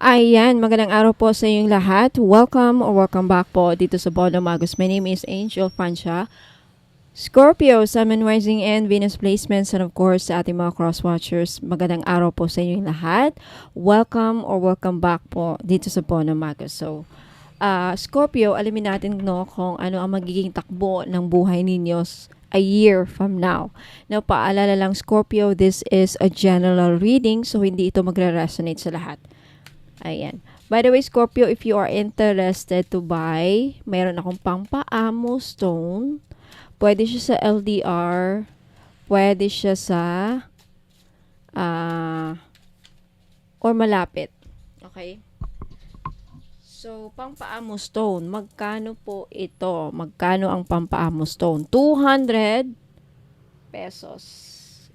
Ayan, magandang araw po sa inyong lahat. Welcome or welcome back po dito sa Bono Magos. My name is Angel Francia. Scorpio, Sun, Moon, Rising, and Venus placements, and of course sa ating mga cross-watchers, magandang araw po sa inyong lahat. Welcome or welcome back po dito sa Bono Magos. So, Scorpio, alamin natin kung ano ang magiging takbo ng buhay ninyo a year from now. Now, paalala lang Scorpio, this is a general reading, so hindi ito magre-resonate sa lahat. Ayan. By the way, Scorpio, if you are interested to buy, mayroon akong pampaamo stone. Pwede siya sa LDR. Pwede siya sa or malapit. Okay? So, pampaamo stone. Magkano po ito? Magkano ang pampaamo stone? 200 pesos.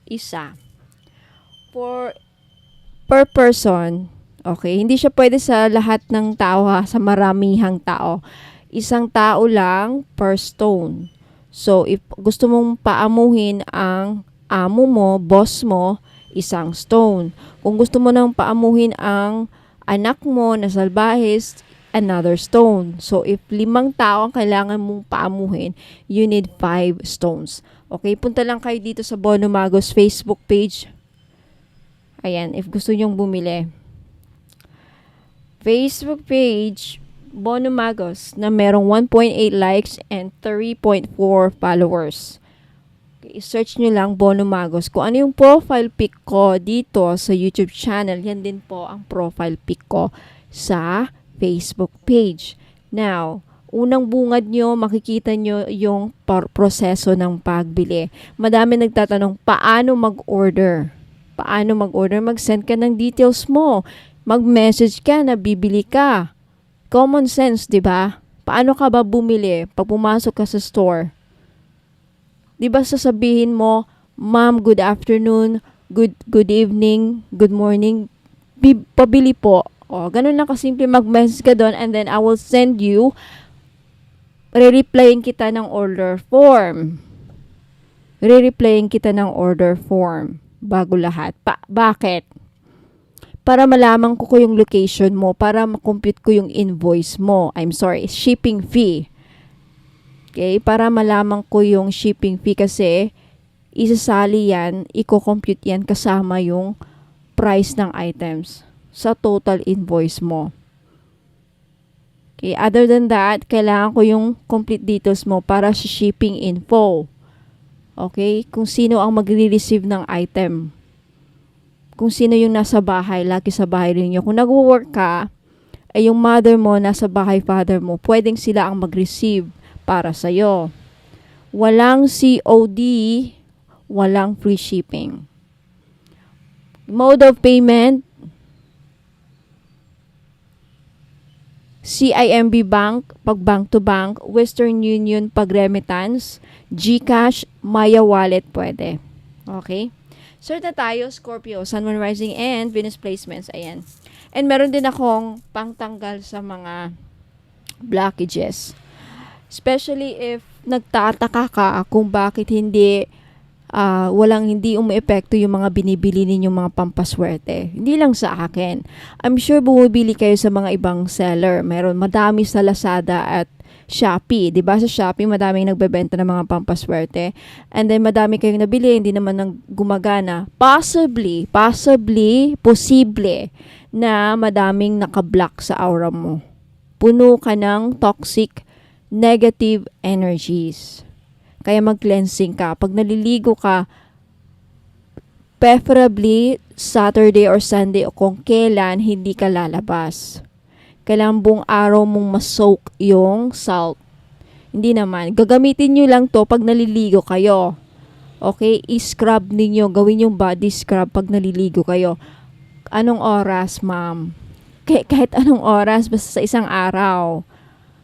Isa. Per person. Okay, hindi siya pwede sa lahat ng tao sa maramihang tao. Isang tao lang per stone. So, if gusto mong paamuhin ang amo mo, boss mo, isang stone. Kung gusto mo nang paamuhin ang anak mo na salbahis, another stone. So, if 5 tao ang kailangan mong paamuhin, you need 5 stones. Okay, punta lang kayo dito sa Bono Magos Facebook page. Ayan, if gusto nyong bumili. Facebook page, Bono Magos, na merong 1.8 likes and 3.4 followers. Okay, search nyo lang Bono Magos. Kung ano yung profile pic ko dito sa YouTube channel, yan din po ang profile pic ko sa Facebook page. Now, unang bungad nyo, makikita nyo yung proseso ng pagbili. Madami nagtatanong, paano mag-order? Paano mag-order? Mag-send ka ng details mo. Mag-message ka na bibili ka. Common sense, 'di ba? Paano ka ba bumili pag pumasok ka sa store? 'Di ba sasabihin mo, "Ma'am, good afternoon, good evening, good morning. Pabili po." O, ganun lang kasimple, mag-message ka doon and then I will send you, re-replyin kita ng order form. Re-replyin kita ng order form bago lahat. Bakit? Para malaman ko yung location mo, para makompute ko yung invoice mo. Shipping fee. Okay? Para malaman ko yung shipping fee kasi isasali yan, i-compute yan kasama yung price ng items sa total invoice mo. Okay? Other than that, kailangan ko yung complete details mo para sa shipping info. Okay? Kung sino ang magre-receive ng item. Kung sino yung nasa bahay, lagi sa bahay rin nyo. Kung nag-work ka, ay yung mother mo, nasa bahay, father mo, pwedeng sila ang mag-receive para sa'yo. Walang COD, walang free shipping. Mode of payment, CIMB Bank, pag bank to bank, Western Union, pag remittance, GCash, Maya Wallet, pwede. Okay? Start na tayo, Scorpio, Sun, Moon, Rising, and Venus placements. Ayan. And meron din akong pangtanggal sa mga blockages. Especially if nagtataka ka kung bakit hindi umiepekto yung mga binibili ninyong mga pampaswerte. Hindi lang sa akin. I'm sure bumibili kayo sa mga ibang seller. Madami sa Lazada at Shopee, 'di ba? Sa Shopee madaming nagbebenta ng mga pampaswerte. And then madami kayong nabili, hindi naman nang gumagana. Possible na madaming nakablock sa aura mo. Puno ka ng toxic negative energies. Kaya mag-cleansing ka. Pag naliligo ka, preferably Saturday or Sunday o kung kailan hindi ka lalabas. Kailangan buong araw mong masoak yung salt. Hindi naman. Gagamitin nyo lang to pag naliligo kayo. Okay? I-scrub ninyo. Gawin yung body scrub pag naliligo kayo. Anong oras, ma'am? Kahit anong oras, basta sa isang araw.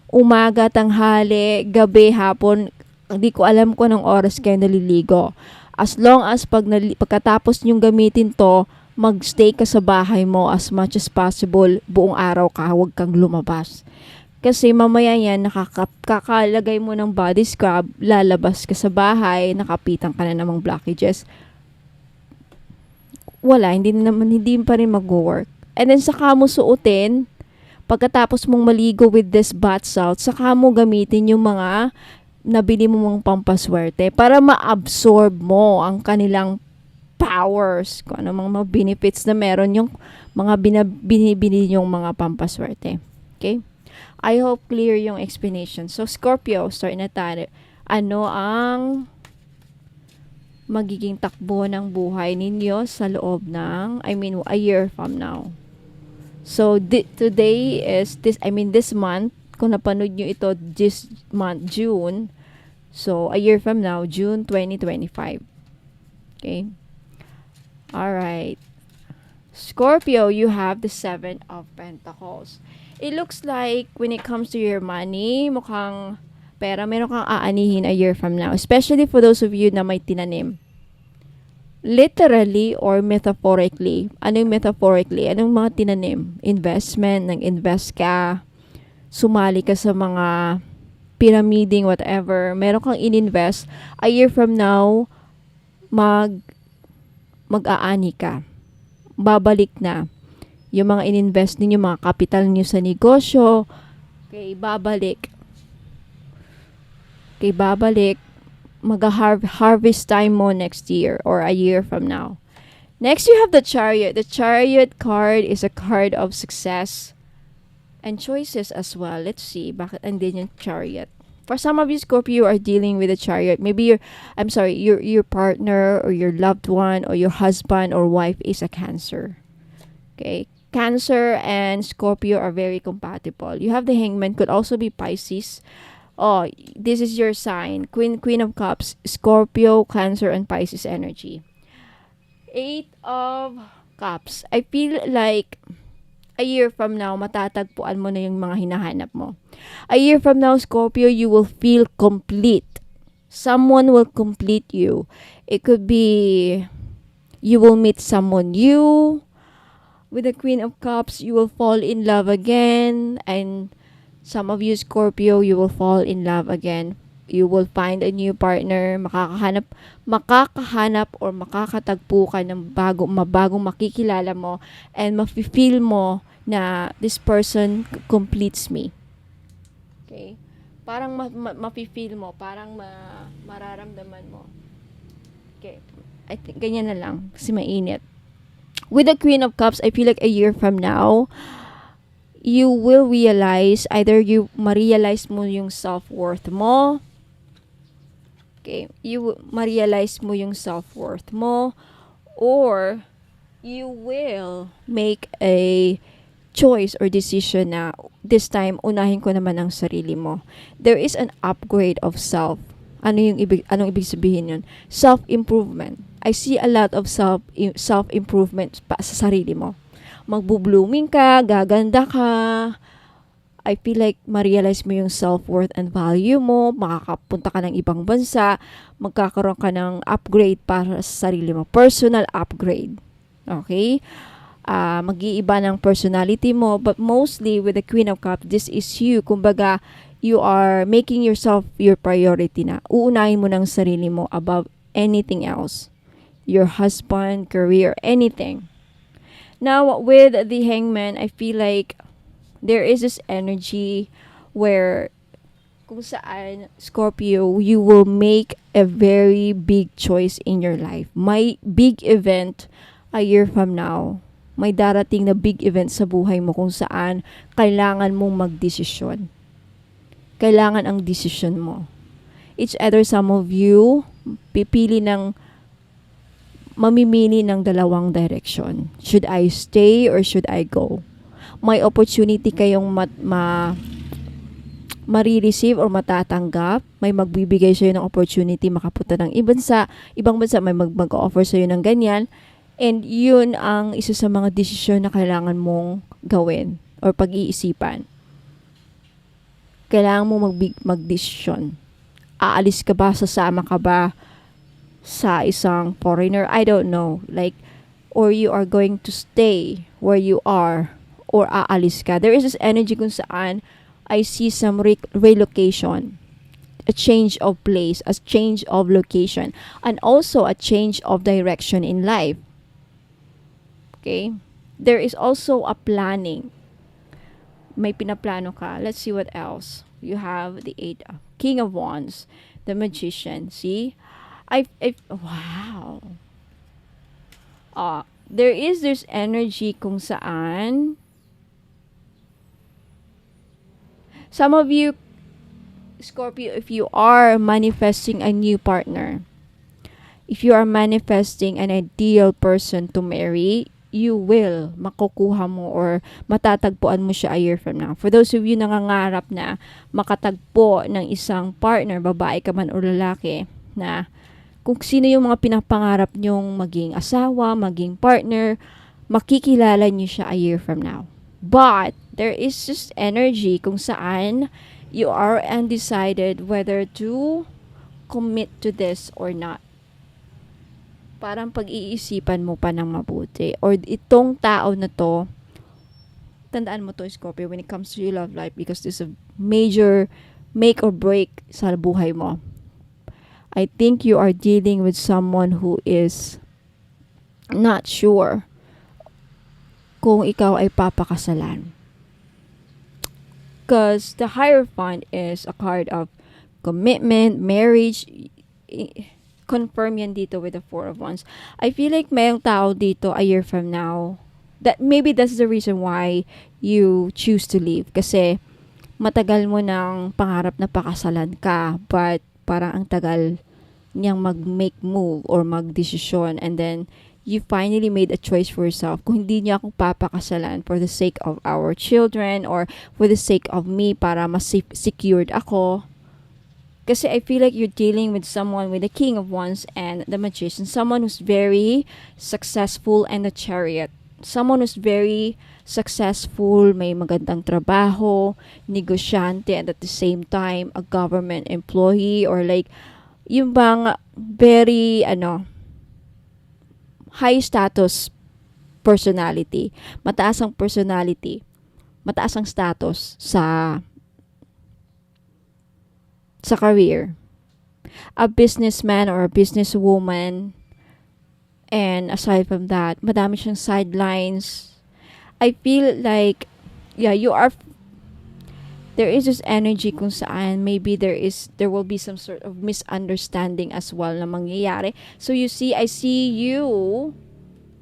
Umaga, tanghali, gabi, hapon. Hindi ko alam kung anong oras kayo naliligo. As long as pagkatapos nyong gamitin to, mag-stay ka sa bahay mo as much as possible, buong araw ka, huwag kang lumabas. Kasi mamaya yan, kakalagay mo ng body scrub, lalabas ka sa bahay, nakapitan ka na namang blockages. Hindi pa rin mag-work. And then saka mo suotin, pagkatapos mong maligo with this bath salt, saka mo gamitin yung mga nabili mo mong pampaswerte para ma-absorb mo ang kanilang powers, kung ano mga benefits na meron yung mga binibili yung mga pampaswerte. Okay? I hope clear yung explanation. So, Scorpio, start na tayo. Ano ang magiging takbo ng buhay ninyo sa loob ng, a year from now? So, today is, this month, kung napanood nyo ito this month, June, so, a year from now, June 2025. Okay? Alright. Scorpio, you have the 7 of Pentacles. It looks like when it comes to your money, mukhang pera, meron kang aanihin a year from now. Especially for those of you na may tinanim. Literally or metaphorically. Ano yung metaphorically? Anong mga tinanim? Investment, nag-invest ka, sumali ka sa mga pyramiding, whatever. Meron kang ininvest. A year from now, mag-aani ka. Babalik na. Yung mga ininvest ninyo, mga capital niyo sa negosyo, okay, babalik. Okay, babalik. Mag-harvest time mo next year or a year from now. Next, you have the Chariot. The Chariot card is a card of success and choices as well. Let's see, bakit andin yung Chariot? For some of you, Scorpio, are dealing with a Chariot. Maybe your partner or your loved one or your husband or wife is a Cancer. Okay? Cancer and Scorpio are very compatible. You have the Hangman, could also be Pisces. Oh, this is your sign. Queen of Cups, Scorpio, Cancer, and Pisces energy. 8 of Cups. I feel like a year from now, matatagpuan mo na yung mga hinahanap mo. A year from now, Scorpio, you will feel complete. Someone will complete you. It could be you will meet someone new. With the Queen of Cups, you will fall in love again. And some of you, Scorpio, you will fall in love again. You will find a new partner. Makakahanap or makakatagpo ka ng bagong makikilala mo. And mafe-feel mo na this person completes me. Okay? Parang mafe-feel mo. Parang mararamdaman mo. Okay. I think ganyan na lang. Kasi mainit. With the Queen of Cups, I feel like a year from now, you will realize, either you ma-realize mo yung self-worth mo. Okay, you ma-realize mo yung self-worth mo, or you will make a choice or decision na this time unahin ko naman ang sarili mo. There is an upgrade of self. Anong ibig sabihin yun? Self-improvement. I see a lot of self-improvement pa sa sarili mo. Magbo-blooming ka, gaganda ka. I feel like ma-realize mo yung self-worth and value mo, makakapunta ka ng ibang bansa, magkakaroon ka ng upgrade para sa sarili mo. Personal upgrade. Okay? Mag-iiba ng personality mo, but mostly with the Queen of Cups, this is you. Kumbaga, you are making yourself your priority na. Uunahin mo ng sarili mo above anything else. Your husband, career, anything. Now, with the Hangman, I feel like there is this energy where kung saan, Scorpio, you will make a very big choice in your life. May big event a year from now. May darating na big event sa buhay mo kung saan kailangan mong magdesisyon. Kailangan ang decision mo. It's either some of you mamimili ng dalawang direction. Should I stay or should I go? May opportunity kayong ma-receive or matatanggap. May magbibigay sa'yo ng opportunity makapunta ng ibang bansa, may mag-offer sa'yo ng ganyan. And yun ang isa sa mga desisyon na kailangan mong gawin or pag-iisipan. Kailangan mo mag-desisyon. Aalis ka ba? Sasama ka ba sa isang foreigner? I don't know. Or you are going to stay where you are, or aalis ka. There is this energy kung saan I see some relocation, a change of place, a change of location, and also a change of direction in life. Okay? there is also a planning. May pinaplano ka. Let's see what else. You have the King of Wands, the Magician. See? Wow. There is this energy kung saan some of you, Scorpio, if you are manifesting a new partner, if you are manifesting an ideal person to marry, you will makukuha mo or matatagpuan mo siya a year from now. For those of you nangangarap na makatagpo ng isang partner, babae ka man o lalaki, na kung sino yung mga pinapangarap nyong maging asawa, maging partner, makikilala nyo siya a year from now. But there is just energy kung saan you are undecided whether to commit to this or not. Parang pag-iisipan mo pa ng mabuti. Or itong tao na to, tandaan mo to, Scorpio, when it comes to your love life, because this is a major make or break sa buhay mo. I think you are dealing with someone who is not sure kung ikaw ay papakasalan. Because the Hierophant is a card of commitment, marriage. Confirm yan dito with the Four of Wands. I feel like mayroong tao dito a year from now that maybe that's the reason why you choose to leave. Kasi matagal mo nang pangarap na pakasalan ka, but parang ang tagal niyang mag-make move or mag-desisyon, and then you finally made a choice for yourself. Kung hindi niya akong papakasalan for the sake of our children or for the sake of me para mas secured ako. Kasi I feel like you're dealing with someone with the King of Wands and the Magician. Someone who's very successful, and the Chariot. Someone who's very successful, may magandang trabaho, negosyante, and at the same time, a government employee, or like, yung bang very, high status personality. Mataas ang personality. Mataas ang status sa career. A businessman or a businesswoman. And aside from that, madami siyang sidelines. I feel like, there is this energy kung saan maybe there will be some sort of misunderstanding as well na mangyayari. So I see you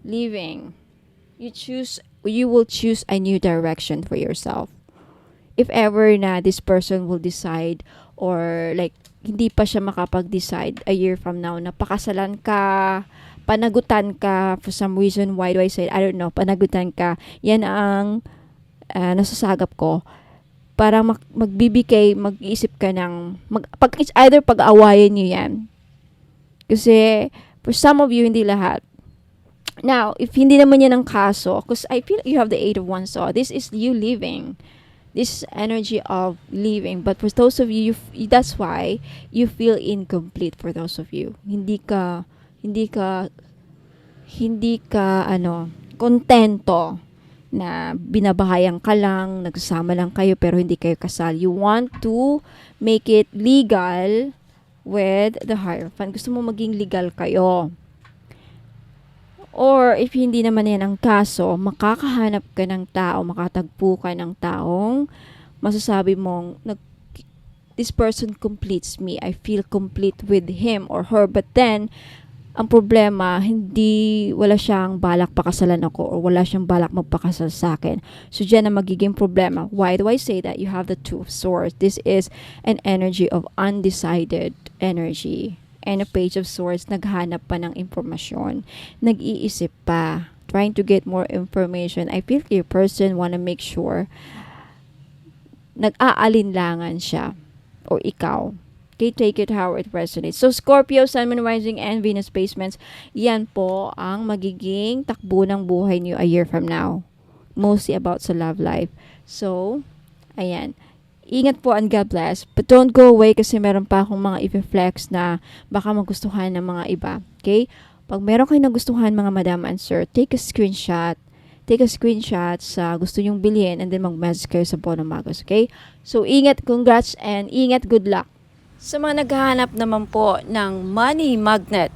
leaving. You will choose a new direction for yourself. If ever na this person will decide, or like hindi pa siya makapag-decide a year from now na pakasalan ka, panagutan ka for some reason. Why do I say it? I don't know. Panagutan ka. Yan ang nasasagap ko. Parang mag-iisip ka ng either pag-awayan niyo yan. Kasi for some of you, hindi lahat. Now, if hindi naman yan ang kaso, because I feel you have the Eight of Wands, so this is you leaving. This energy of leaving. But for those of you, that's why you feel incomplete. For those of you, hindi ka kontento na binabahayan ka lang, nagsasama lang kayo pero hindi kayo kasal. You want to make it legal with the Hierophant. Gusto mo maging legal kayo. Or if hindi naman yan ang kaso, makakahanap ka ng tao, makatagpo ka ng taong masasabi mong, this person completes me. I feel complete with him or her. But then, ang problema, wala siyang balak pakasalan ako or wala siyang balak magpakasal sa akin. So, dyan na magiging problema. Why do I say that? You have the Two of Swords. This is an energy of undecided energy. And a Page of Swords, naghanap pa ng impormasyon. Nag-iisip pa. Trying to get more information. I feel your person wanna make sure nag-aalinlangan siya or ikaw. Okay, take it how it resonates. So, Scorpio, Sun, Moon, Rising, and Venus placements, yan po ang magiging takbo ng buhay niyo a year from now. Mostly about sa love life. So, ayan. Ingat po and God bless. But don't go away kasi meron pa akong mga i-flex na baka magustuhan ng mga iba. Okay? Pag meron kayo nagustuhan mga madam and sir, take a screenshot. Take a screenshot sa gusto nyong bilhin and then mag-message kayo sa Bono Magos. Okay? So, ingat, congrats, and ingat, good luck. Sa mga naghahanap naman po ng money magnet,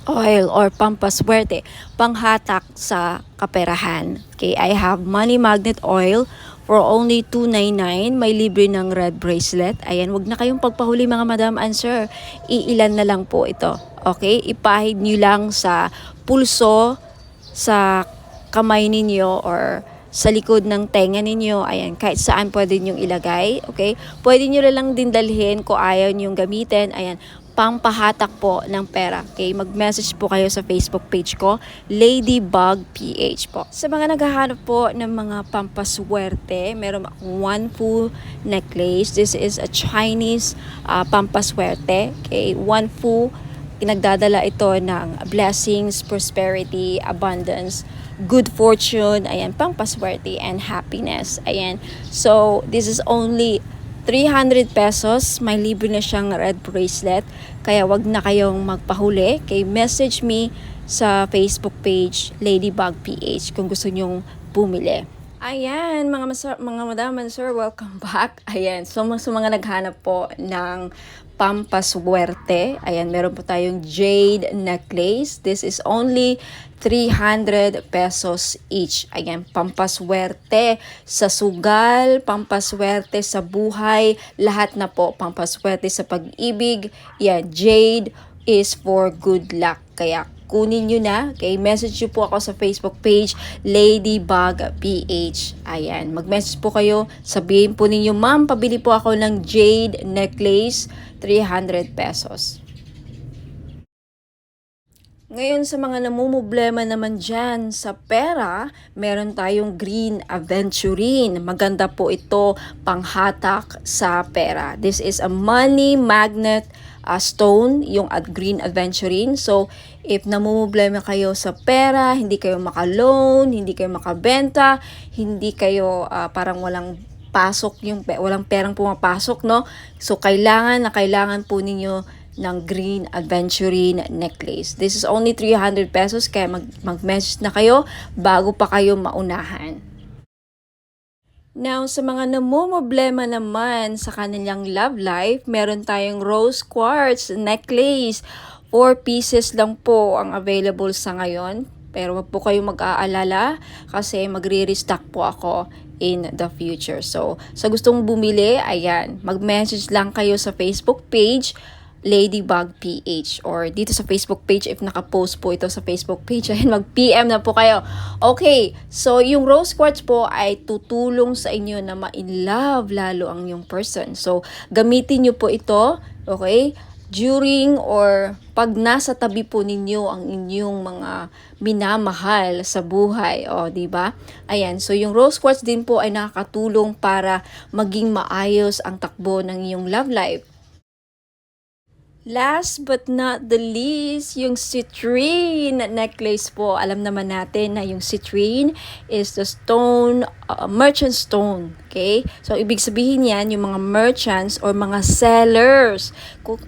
oil or pampaswerte, panghatak sa kaperahan. Okay, I have money magnet oil for only $2.99. May libre ng red bracelet. Ayan, wag na kayong pagpahuli mga madam and sir. Iilan na lang po ito. Okay, ipahid nyo lang sa pulso, sa kamay ninyo or sa likod ng tenga ninyo. Ayan, kahit saan pwede nyong ilagay. Okay, pwede nyo lang din dalhin kung ayaw nyong gamitin. Ayan, pampahatak po ng pera. Okay, mag-message po kayo sa Facebook page ko, Ladybug PH po. Sa mga naghahanap po ng mga pampaswerte, meron akong one full necklace. This is a Chinese pampaswerte. Okay, one full, nagdadala ito ng blessings, prosperity, abundance, good fortune, ayan, pampaswerte and happiness. Ayan. So, this is only 300 pesos, may libre na siyang red bracelet. Kaya wag na kayong magpahuli. Okay, message me sa Facebook page, Ladybug PH, kung gusto nyong bumili. Ayan, mga madam and sir, welcome back. Ayan, so sa mga naghanap po ng pampaswerte, ayan, meron po tayong jade necklace. This is only 300 pesos each. Ayan, pampaswerte sa sugal, pampaswerte sa buhay, lahat na po, pampaswerte sa pag-ibig. Yan, jade is for good luck. Kaya kunin nyo na. Okay, message nyo po ako sa Facebook page, Ladybug PH. Ayan, mag-message po kayo. Sabihin po ninyo, ma'am, pabili po ako ng jade necklace, 300 pesos. Ngayon sa mga namumblema naman dyan sa pera, meron tayong green aventurine. Maganda po ito panghatak sa pera. This is a money magnet stone, yung green aventurine. So, if namumblema kayo sa pera, hindi kayo maka-loan, hindi kayo makabenta, hindi kayo parang walang pasok, walang perang pumapasok, no? So, kailangan po ninyo ng green aventurine necklace. This is only 300 pesos, kaya mag-message na kayo bago pa kayo maunahan. Now, sa mga namumblema naman sa kanilang love life, meron tayong rose quartz necklace. 4 pieces lang po ang available sa ngayon. Pero wag po kayong mag-aalala kasi magre-restock po ako in the future. So, sa gustong bumili, ayan, mag-message lang kayo sa Facebook page, Ladybug PH, or dito sa Facebook page if naka-post po ito sa Facebook page, ayun, mag-PM na po kayo. Okay, so yung rose quartz po ay tutulong sa inyo na ma-in-love lalo ang yung person. So, gamitin nyo po ito, okay, during or pag nasa tabi po ninyo ang inyong mga minamahal sa buhay, o di ba? Ayan, so yung rose quartz din po ay nakakatulong para maging maayos ang takbo ng iyong love life. Last but not the least, yung citrine necklace po. Alam naman natin na yung citrine is the stone, merchant stone. Okay? So, ibig sabihin yan, yung mga merchants or mga sellers.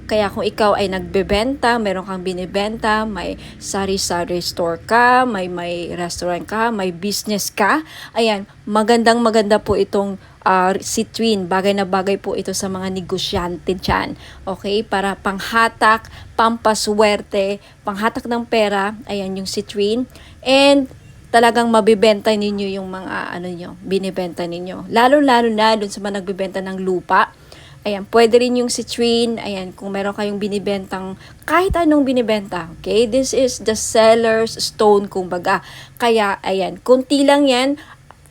Kaya kung ikaw ay nagbebenta, meron kang binibenta, may sari-sari store ka, may restaurant ka, may business ka, ayan, maganda po itong citrine. Bagay na bagay po ito sa mga negosyante dyan. Okay? Para panghatak, pampaswerte, panghatak ng pera, ayan yung citrine. And talagang mabibenta ninyo yung mga binibenta ninyo. Lalo-lalo na dun sa mga nagbibenta ng lupa. Ayan, pwede rin yung citrine. Ayan, kung meron kayong binibentang kahit anong binibenta. Okay? This is the seller's stone, kumbaga. Kaya, ayan, konti lang yan.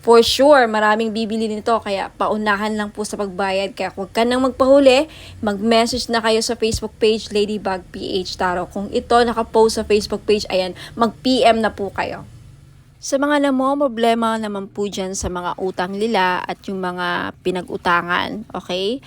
For sure, maraming bibili nito, kaya paunahan lang po sa pagbayad. Kaya huwag ka nang magpahuli, mag-message na kayo sa Facebook page, Ladybug PH Tarot. Kung ito nakapost sa Facebook page, ayan, mag-PM na po kayo. Sa mga namomroblema naman po dyan sa mga utang nila at yung mga pinag-utangan, okay?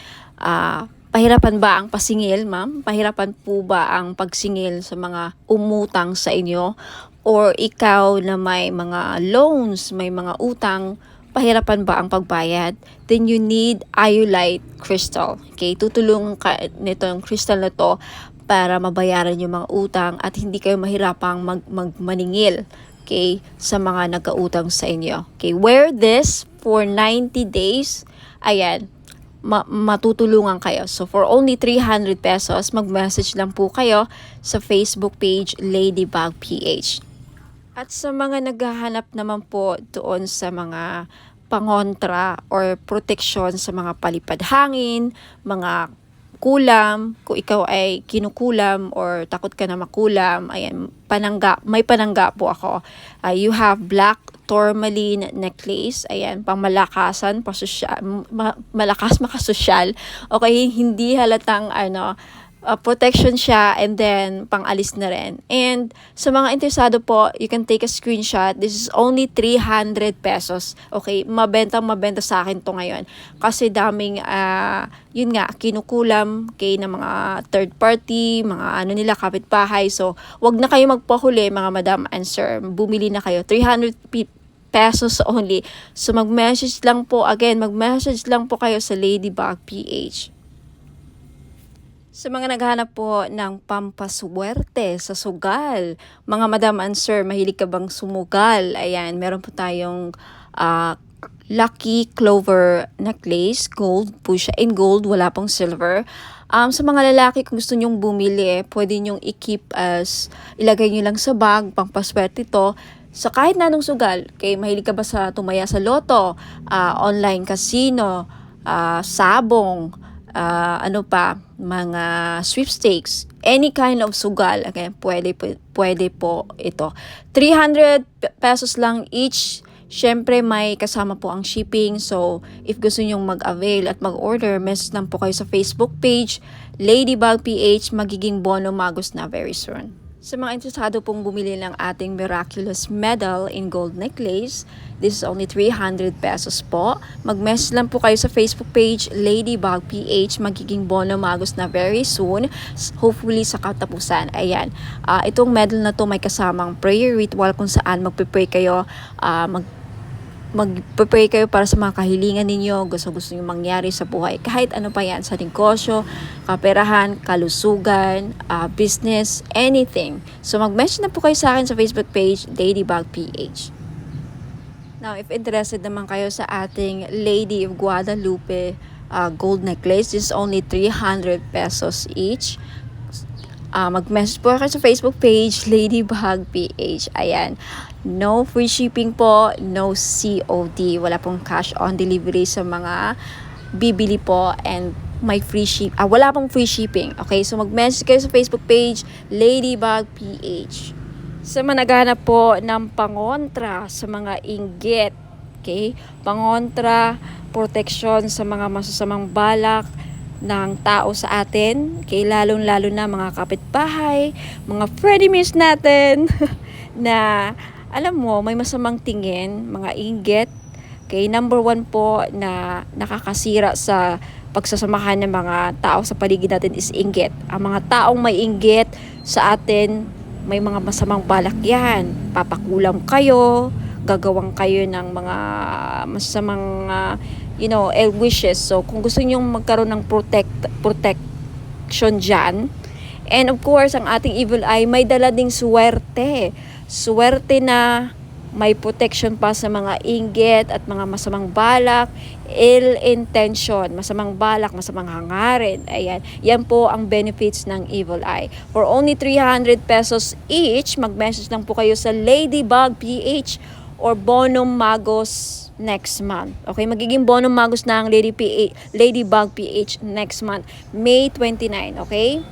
Pahirapan ba ang pasingil, ma'am? Pahirapan po ba ang pagsingil sa mga umutang sa inyo? Or ikaw na may mga loans, may mga utang, pahirapan ba ang pagbayad? Then you need iolite crystal. Okay? Tutulong ka nito yung crystal na to para mabayaran yung mga utang at hindi kayo mahirapang maningil. Okay? Sa mga nagkautang sa inyo. Okay? Wear this for 90 days. Ayan. matutulungan kayo. So for only 300 pesos, mag-message lang po kayo sa Facebook page Ladybug PH. At sa mga naghahanap naman po doon sa mga pangontra or proteksyon sa mga palipad hangin, mga kulam, kung ikaw ay kinukulam or takot ka na makulam, ayan, may panangga po ako. You have black tourmaline necklace, ayan, pang malakasan, malakas makasosyal, okay, hindi halatang protection siya, and then pang-alis na rin. And sa mga interesado po, you can take a screenshot. This is only 300 pesos. Okay, mabenta sa akin to ngayon. Kasi daming, yun nga, kinukulam kay ng mga third party, mga kapitbahay. So, wag na kayo magpahuli, mga madam and sir. Bumili na kayo. 300 pesos only. So, mag-message lang po kayo sa Ladybug PH. Sa mga naghahanap po ng pampaswerte sa sugal, mga madam and sir, mahilig ka bang sumugal? Ayan, meron po tayong Lucky Clover necklace, gold po siya, in gold, wala pong silver. Sa mga lalaki, kung gusto nyong bumili, pwede nyong i-keep ilagay nyo lang sa bag, pampaswerte to, sa kahit na anong sugal. Kaya mahilig ka ba sa tumaya sa loto, online casino, sabong, mga sweepstakes, any kind of sugal, okay, pwede po ito. 300 pesos lang each. Syempre may kasama po ang shipping. So if gusto nyong mag-avail at mag-order, message lang po kayo sa Facebook page Ladybug PH. Magiging bono magos na very soon. Sa mga interesado pong bumili ng ating miraculous medal in gold necklace, this is only 300 pesos po. Mag-message lang po kayo sa Facebook page Ladybug PH. Magiging bono magos na very soon. Hopefully sa katapusan. Ayan. Itong medal na to may kasamang prayer ritual kung saan magpe-pray kayo, mag-pray kayo para sa mga kahilingan ninyo, gusto nyo mangyari sa buhay. Kahit ano pa yan, sa negosyo, kaperahan, kalusugan, business, anything. So mag-message na po kayo sa akin sa Facebook page, Ladybug PH. Now, if interested naman kayo sa ating Lady of Guadalupe gold necklace, this is only 300 pesos each. Mag-message po kayo sa Facebook page, Ladybug PH. Ayan. No free shipping po, no COD. Wala pong cash on delivery sa mga bibili po, and may wala pong free shipping. Okay, so mag-message kayo sa Facebook page, Ladybug PH. Sa mga naghahanap po ng pangontra sa mga inggit, okay? Pangontra, protection sa mga masasamang balak ng tao sa atin, okay? Lalong-lalo na mga kapitbahay, mga frenemies natin na alam mo, may masamang tingin, mga inggit. Okay, number 1 po na nakakasira sa pagsasamahan ng mga tao sa paligid natin is inggit. Ang mga taong may inggit sa atin, may mga masamang balak yan. Papakulam kayo, gagawang kayo ng mga masamang wishes. So, kung gusto nyong magkaroon ng protection dyan, and of course, ang ating evil eye may dala ding swerte. Swerte na may protection pa sa mga inggit at mga masamang balak, ill intention, masamang balak, masamang hangarin. Ayan, yan po ang benefits ng evil eye. For only 300 pesos each, mag-message lang po kayo sa Ladybug PH or Bonum Magos next month. Okay, magiging Bonum Magos na ang Ladybug PH next month, May 29, okay?